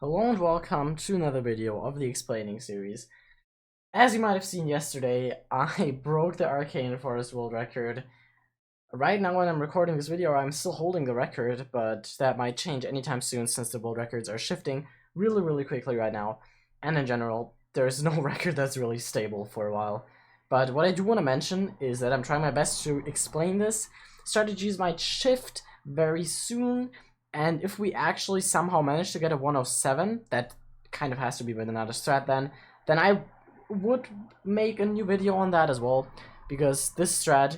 Hello and welcome to another video of the Explaining series. As you might have seen yesterday, I broke the Arcane Foreset world record. Right now when I'm recording this video, I'm still holding the record, but that might change anytime soon since the world records are shifting really quickly right now. And in general, there's no record that's really stable for a while. But what I do want to mention is that I'm trying my best to explain this. Strategies might shift very soon. And if we actually somehow manage to get a 107, that kind of has to be with another strat then I would make a new video on that as well, because this strat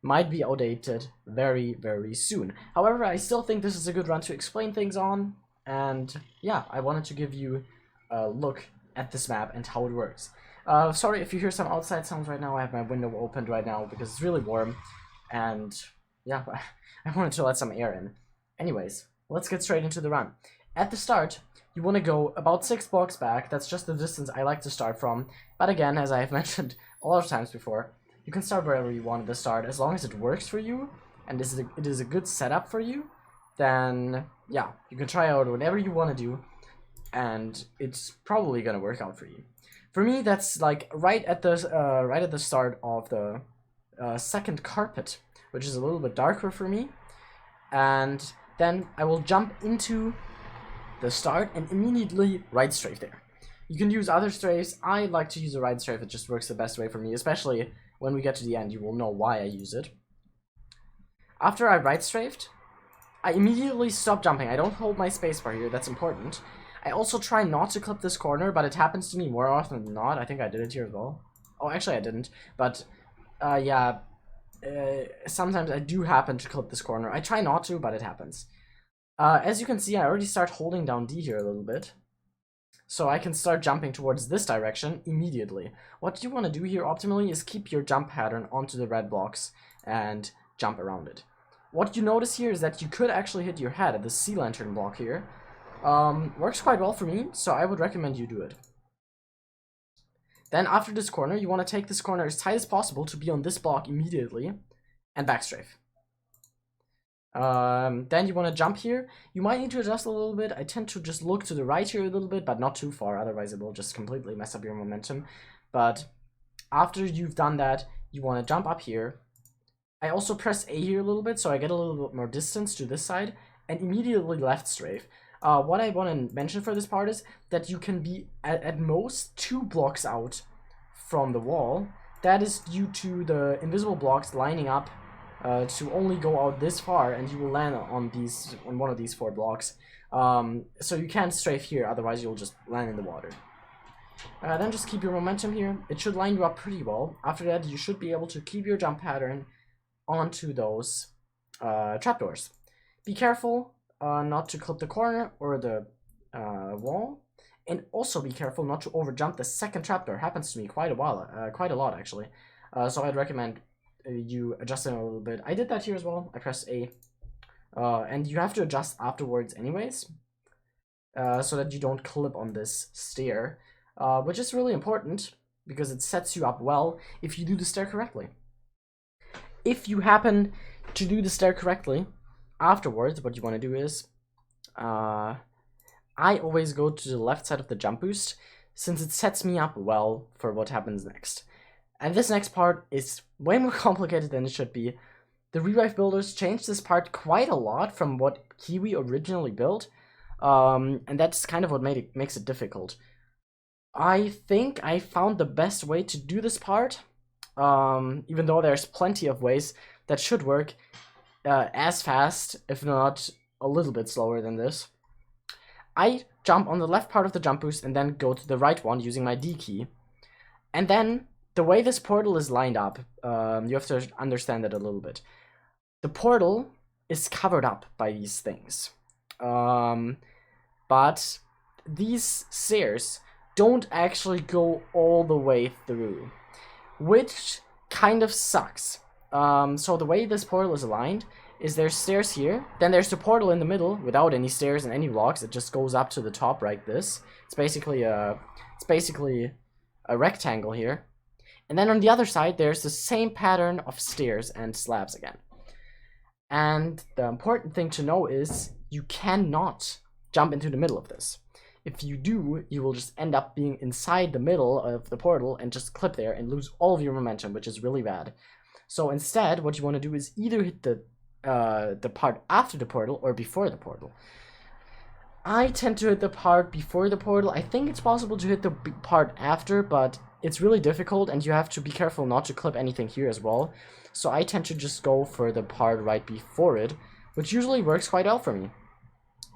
might be outdated very soon. However, I still think this is a good run to explain things on, and yeah, I wanted to give you a look at this map and how it works. Sorry if you hear some outside sounds right now. I have my window opened right now because it's really warm, and yeah, I wanted to let some air in. Anyways, let's get straight into the run. At the start, you want to go about 6 blocks back. That's just the distance I like to start from. But again, as I have mentioned a lot of times before, you can start wherever you want to start. As long as it works for you, and it is a good setup for you, then yeah, you can try out whatever you want to do, and it's probably going to work out for you. For me, that's like right at the start of the second carpet, which is a little bit darker for me. And then I will jump into the start and immediately right strafe there. You can use other strafes. I like to use a right strafe. It just works the best way for me, especially when we get to the end. You will know why I use it. After I right strafed, I immediately stop jumping. I don't hold my spacebar here. That's important. I also try not to clip this corner, but it happens to me more often than not. I think I did it here as well. Oh, actually I didn't. But yeah. Sometimes I do happen to clip this corner. I try not to, but it happens. As you can see, I already start holding down D here a little bit. So I can start jumping towards this direction immediately. What you want to do here optimally is keep your jump pattern onto the red blocks and jump around it. What you notice here is that you could actually hit your head at the sea lantern block here. Works quite well for me, so I would recommend you do it. Then after this corner, you want to take this corner as tight as possible to be on this block immediately, and backstrafe. Then you want to jump here. You might need to adjust a little bit. I tend to just look to the right here a little bit, but not too far, otherwise it will just completely mess up your momentum. But after you've done that, you want to jump up here. I also press A here a little bit, so I get a little bit more distance to this side, and immediately left strafe. What I want to mention for this part is that you can be at most 2 blocks out from the wall. That is due to the invisible blocks lining up to only go out this far, and you will land on one of these 4 blocks. So you can't strafe here, otherwise you'll just land in the water. Then just keep your momentum here. It should line you up pretty well. After that, you should be able to keep your jump pattern onto those trapdoors. Be careful not to clip the corner or the wall, and also be careful not to overjump the second trapdoor. Happens to me quite a lot actually. So I'd recommend you adjust it a little bit. I did that here as well. I pressed A, and you have to adjust afterwards anyways, so that you don't clip on this stair, which is really important because it sets you up well if you do the stair correctly. If you happen to do the stair correctly, afterwards, what you want to do is, I always go to the left side of the jump boost, since it sets me up well for what happens next. And this next part is way more complicated than it should be. The Revive builders changed this part quite a lot from what Kiwi originally built, and that's kind of what makes it difficult. I think I found the best way to do this part, even though there's plenty of ways that should work as fast, if not a little bit slower than this. I jump on the left part of the jump boost and then go to the right one using my D key. And then, the way this portal is lined up, you have to understand it a little bit. The portal is covered up by these things. But these stairs don't actually go all the way through, which kind of sucks. So the way this portal is aligned is there's stairs here, then there's the portal in the middle without any stairs and any blocks. It just goes up to the top like this. It's basically a rectangle here. And then on the other side, there's the same pattern of stairs and slabs again. And the important thing to know is you cannot jump into the middle of this. If you do, you will just end up being inside the middle of the portal and just clip there and lose all of your momentum, which is really bad. So instead, what you want to do is either hit the part after the portal or before the portal. I tend to hit the part before the portal. I think it's possible to hit the part after, but it's really difficult and you have to be careful not to clip anything here as well. So I tend to just go for the part right before it, which usually works quite well for me.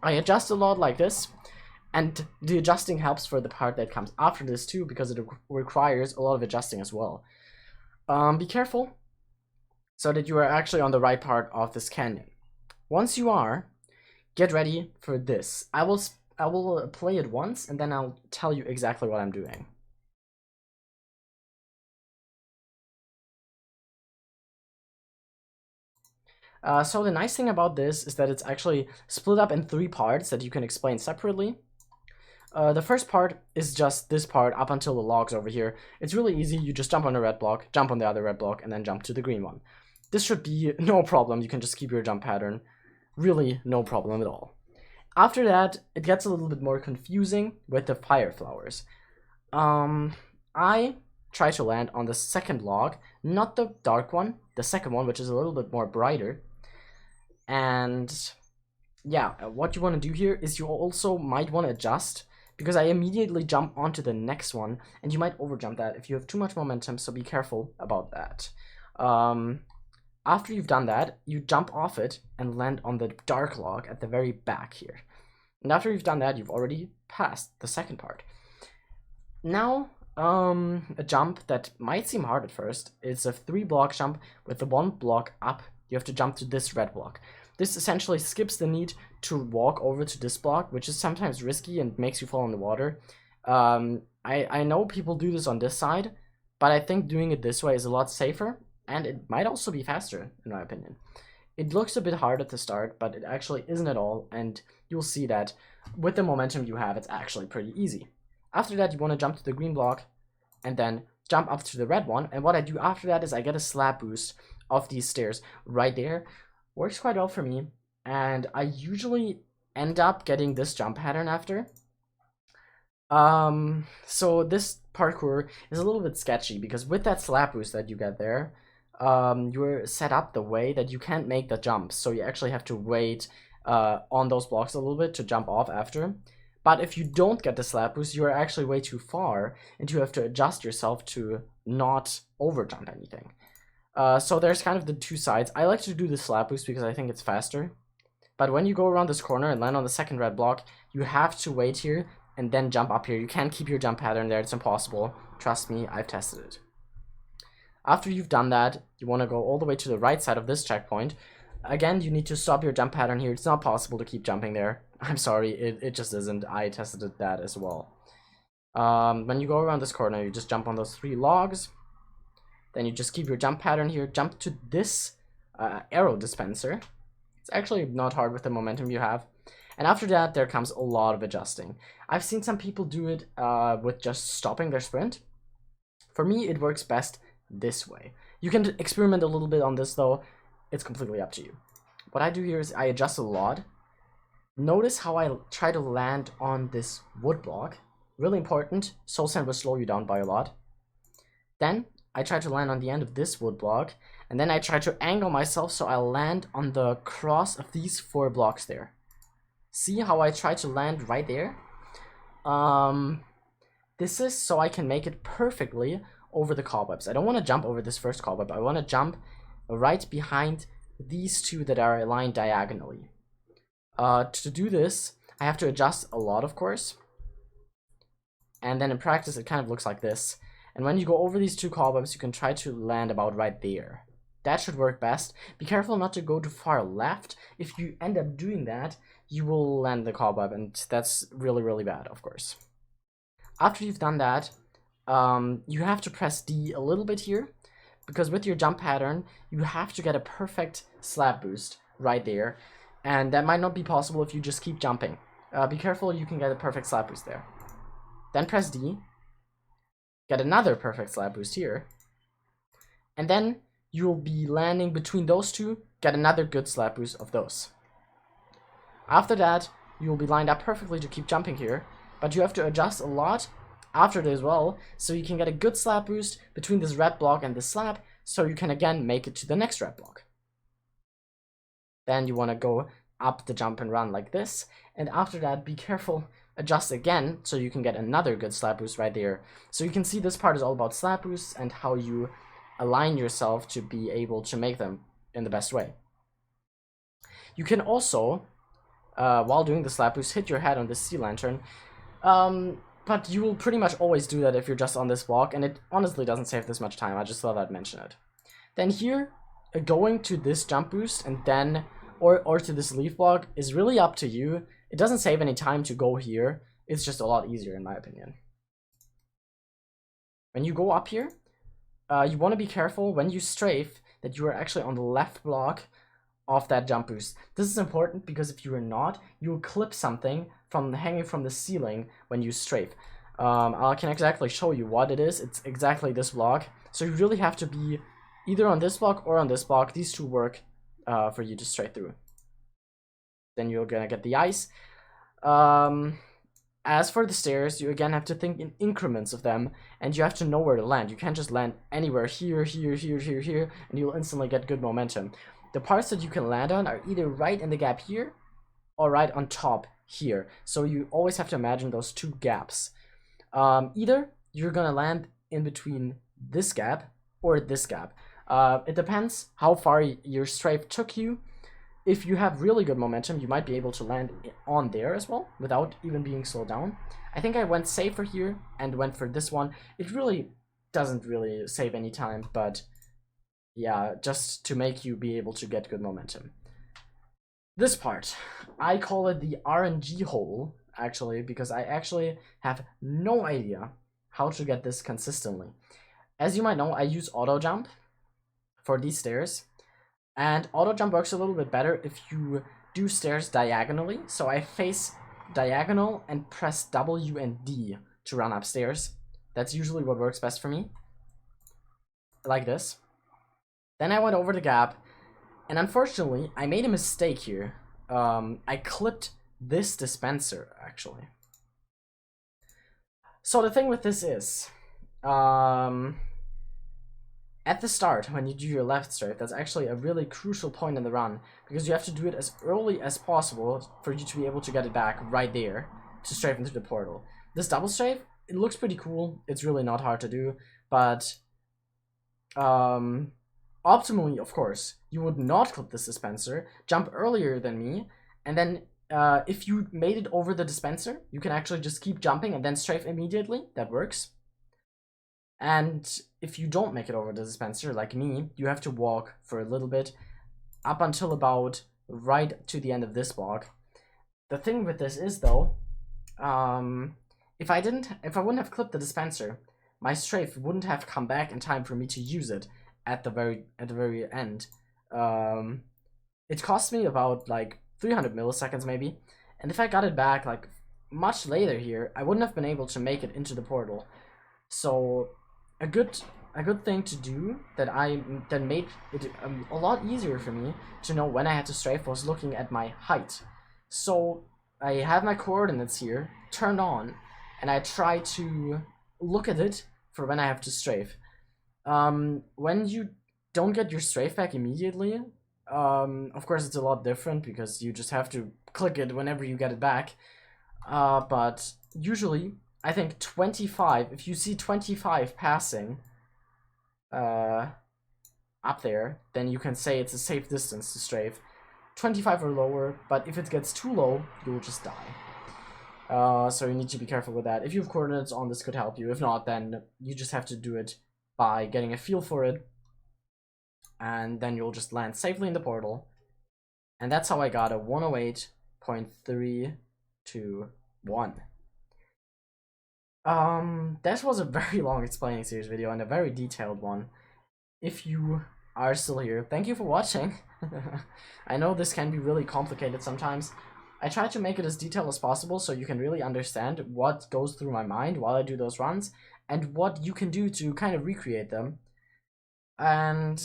I adjust a lot like this, and the adjusting helps for the part that comes after this too, because it requires a lot of adjusting as well. Be careful so that you are actually on the right part of this canyon. Once you are, get ready for this. I will play it once and then I'll tell you exactly what I'm doing. So the nice thing about this is that it's actually split up in 3 parts that you can explain separately. The first part is just this part up until the logs over here. It's really easy. You just jump on the red block, jump on the other red block, and then jump to the green one. This should be no problem. You can just keep your jump pattern. Really no problem at all. After that, it gets a little bit more confusing with the fire flowers. I try to land on the second log, not the dark one, the second one, which is a little bit more brighter. And yeah, what you want to do here is you also might want to adjust, because I immediately jump onto the next one, and you might overjump that if you have too much momentum, so be careful about that. After you've done that, you jump off it and land on the dark log at the very back here. And after you've done that, you've already passed the second part. Now, a jump that might seem hard at first. It's a 3-block jump with the 1 block up. You have to jump to this red block. This essentially skips the need to walk over to this block, which is sometimes risky and makes you fall in the water. I know people do this on this side, but I think doing it this way is a lot safer, and it might also be faster, in my opinion. It looks a bit hard at the start, but it actually isn't at all, and you'll see that with the momentum you have, it's actually pretty easy. After that, you want to jump to the green block, and then jump up to the red one, and what I do after that is I get a slab boost of these stairs right there. Works quite well for me, and I usually end up getting this jump pattern after. So this parkour is a little bit sketchy, because with that slap boost that you get there, you're set up the way that you can't make the jumps, so you actually have to wait on those blocks a little bit to jump off after. But if you don't get the slap boost, you are actually way too far, and you have to adjust yourself to not overjump anything. So there's kind of the 2 sides. I like to do the slap boost because I think it's faster. But when you go around this corner and land on the second red block, you have to wait here and then jump up here. You can't keep your jump pattern there. It's impossible. Trust me, I've tested it. After you've done that, you want to go all the way to the right side of this checkpoint. Again, you need to stop your jump pattern here. It's not possible to keep jumping there. I'm sorry, it just isn't. I tested that as well. When you go around this corner, you just jump on those 3 logs. Then you just keep your jump pattern here, jump to this arrow dispenser. It's actually not hard with the momentum you have. And after that, there comes a lot of adjusting. I've seen some people do it with just stopping their sprint. For me, it works best this way. You can experiment a little bit on this though. It's completely up to you. What I do here is I adjust a lot. Notice how I try to land on this wood block. Really important. Soul Sand will slow you down by a lot. Then I try to land on the end of this wood block, and then I try to angle myself so I'll land on the cross of these 4 blocks there. See how I try to land right there? This is so I can make it perfectly over the cobwebs. I don't want to jump over this first cobweb. I want to jump right behind these 2 that are aligned diagonally. To do this, I have to adjust a lot, of course. And then in practice, it kind of looks like this. And when you go over these 2 cobwebs, you can try to land about right there. That should work best. Be careful not to go too far left. If you end up doing that, you will land the cobweb, and that's really, really bad, of course. After you've done that, you have to press D a little bit here, because with your jump pattern, you have to get a perfect slap boost right there, and that might not be possible if you just keep jumping. Be careful, you can get a perfect slap boost there. Then press D. Get another perfect slap boost here, and then you'll be landing between those 2, get another good slap boost of those. After that, you'll be lined up perfectly to keep jumping here, but you have to adjust a lot after it as well, so you can get a good slap boost between this red block and this slap, so you can again make it to the next red block. Then you want to go up the jump and run like this, and after that be careful, adjust again so you can get another good slap boost right there. So you can see this part is all about slap boosts and how you align yourself to be able to make them in the best way. You can also, while doing the slap boost, hit your head on the sea lantern, but you will pretty much always do that if you're just on this block, and it honestly doesn't save this much time. I just thought I'd mention it. Then here, going to this jump boost and then or to this leaf block is really up to you. It doesn't save any time to go here. It's just a lot easier in my opinion. When you go up here, you want to be careful when you strafe that you are actually on the left block of that jump boost. This is important because if you are not, you will clip something from hanging from the ceiling when you strafe. I can exactly show you what it is. It's exactly this block. So you really have to be either on this block or on this block. These two work for you to strafe through. Then you're gonna get the ice. As for the stairs, you again have to think in increments of them, and you have to know where to land. You can't just land anywhere here, here, here, here, here, and you'll instantly get good momentum. The parts that you can land on are either right in the gap here, or right on top here. So you always have to imagine those two gaps. Either you're gonna land in between this gap or this gap. It depends how far your strafe took you. If you have really good momentum, you might be able to land on there as well, without even being slowed down. I think I went safer here and went for this one. It really doesn't really save any time, but yeah, just to make you be able to get good momentum. This part, I call it the Rng Hole, actually, because I actually have no idea how to get this consistently. As you might know, I use auto jump for these stairs, and auto jump works a little bit better if you do stairs diagonally. So I face diagonal and press W and D to run upstairs. That's usually what works best for me, like this. Then I went over the gap, and unfortunately, I made a mistake here. I clipped this dispenser, actually. So the thing with this is, at the start, when you do your left strafe, that's actually a really crucial point in the run, because you have to do it as early as possible for you to be able to get it back right there to strafe into the portal. This double strafe, it looks pretty cool. It's really not hard to do, but optimally, of course, you would not clip this dispenser, jump earlier than me, and then if you made it over the dispenser, you can actually just keep jumping and then strafe immediately. That works. And if you don't make it over the dispenser, like me, you have to walk for a little bit up until about right to the end of this block. The thing with this is, though, if I wouldn't have clipped the dispenser, my strafe wouldn't have come back in time for me to use it at the very end. It cost me about like 300 milliseconds maybe, and if I got it back like much later here, I wouldn't have been able to make it into the portal. So a good thing to do that made it a lot easier for me to know when I had to strafe was looking at my height. So I have my coordinates here turned on, and I try to look at it for when I have to strafe. When you don't get your strafe back immediately, of course it's a lot different because you just have to click it whenever you get it back. But usually, I think 25, if you see 25 passing up there, then you can say it's a safe distance to strafe. 25 or lower, but if it gets too low, you will just die. So you need to be careful with that. If you have coordinates on, this could help you. If not, then you just have to do it by getting a feel for it, and then you'll just land safely in the portal. And that's how I got a 108.321. That was a very long explaining series video and a very detailed one. If you are still here, thank you for watching. I know this can be really complicated sometimes. I try to make it as detailed as possible so you can really understand what goes through my mind while I do those runs, and what you can do to kind of recreate them. And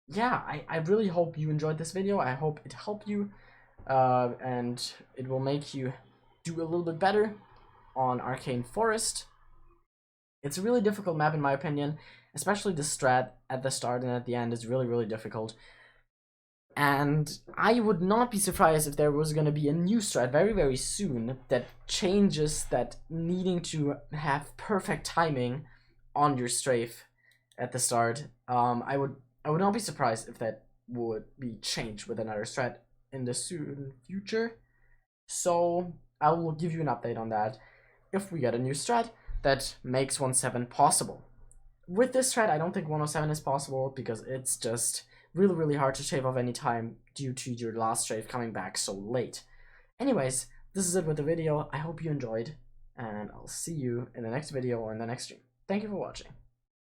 yeah, I really hope you enjoyed this video. I hope it helped you, and it will make you do a little bit better. on Arcane Forest. It's a really difficult map in my opinion, especially the strat at the start and at the end is really, really difficult. And I would not be surprised if there was going to be a new strat very, very soon that changes that needing to have perfect timing on your strafe at the start. I would not be surprised if that would be changed with another strat in the soon future. So I will give you an update on that if we get a new strat that makes 1.7 possible. With this strat, I don't think 107 is possible because it's just really, really hard to shave off any time due to your last strafe coming back so late. Anyways, this is it with the video. I hope you enjoyed, and I'll see you in the next video or in the next stream. Thank you for watching.